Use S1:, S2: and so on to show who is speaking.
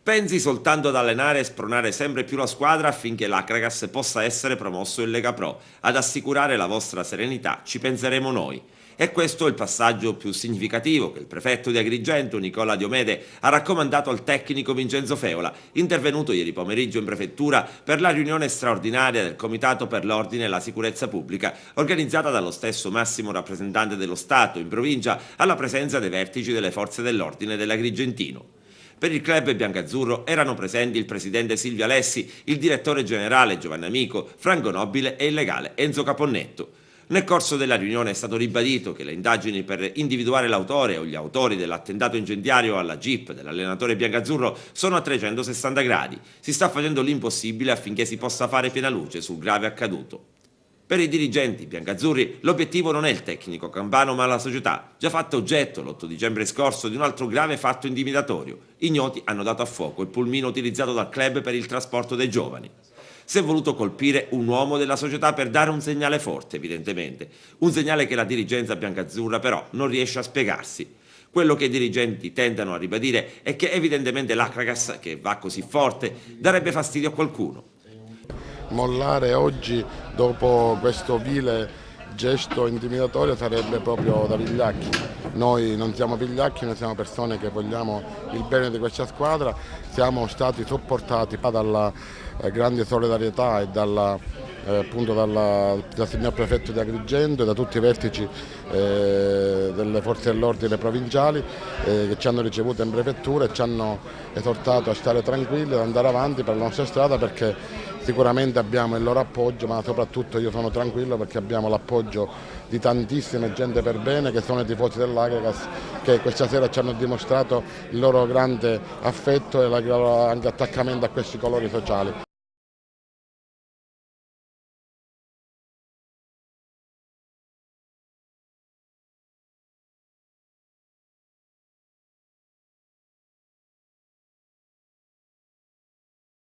S1: Pensi soltanto ad allenare e spronare sempre più la squadra affinché l'Acragas possa essere promosso in Lega Pro. Ad assicurare la vostra serenità ci penseremo noi. E questo è il passaggio più significativo che il prefetto di Agrigento, Nicola Diomede, ha raccomandato al tecnico Vincenzo Feola, intervenuto ieri pomeriggio in prefettura per la riunione straordinaria del Comitato per l'Ordine e la Sicurezza Pubblica, organizzata dallo stesso massimo rappresentante dello Stato in provincia, alla presenza dei vertici delle forze dell'ordine dell'Agrigentino. Per il club biancazzurro erano presenti il presidente Silvio Alessi, il direttore generale Giovanni Amico, Franco Nobile e il legale Enzo Caponnetto. Nel corso della riunione è stato ribadito che le indagini per individuare l'autore o gli autori dell'attentato incendiario alla Jeep dell'allenatore biancazzurro sono a 360 gradi. Si sta facendo l'impossibile affinché si possa fare piena luce sul grave accaduto. Per i dirigenti biancazzurri l'obiettivo non è il tecnico campano ma la società, già fatta oggetto l'8 dicembre scorso di un altro grave fatto intimidatorio. Ignoti hanno dato a fuoco il pulmino utilizzato dal club per il trasporto dei giovani. Si è voluto colpire un uomo della società per dare un segnale forte, evidentemente. Un segnale che la dirigenza biancazzurra però non riesce a spiegarsi. Quello che i dirigenti tentano a ribadire è che evidentemente l'Acragas, che va così forte, darebbe fastidio a qualcuno.
S2: Mollare oggi dopo questo vile gesto intimidatorio sarebbe proprio da vigliacchi. Noi non siamo vigliacchi, noi siamo persone che vogliamo il bene di questa squadra, siamo stati sopportati dalla grande solidarietà e appunto dal signor prefetto di Agrigento e da tutti i vertici delle forze dell'ordine provinciali che ci hanno ricevuto in prefettura e ci hanno esortato a stare tranquilli, ad andare avanti per la nostra strada perché sicuramente abbiamo il loro appoggio, ma soprattutto io sono tranquillo perché abbiamo l'appoggio di tantissime gente per bene che sono i tifosi dell'Acragas che questa sera ci hanno dimostrato il loro grande affetto e il loro anche attaccamento a questi colori sociali.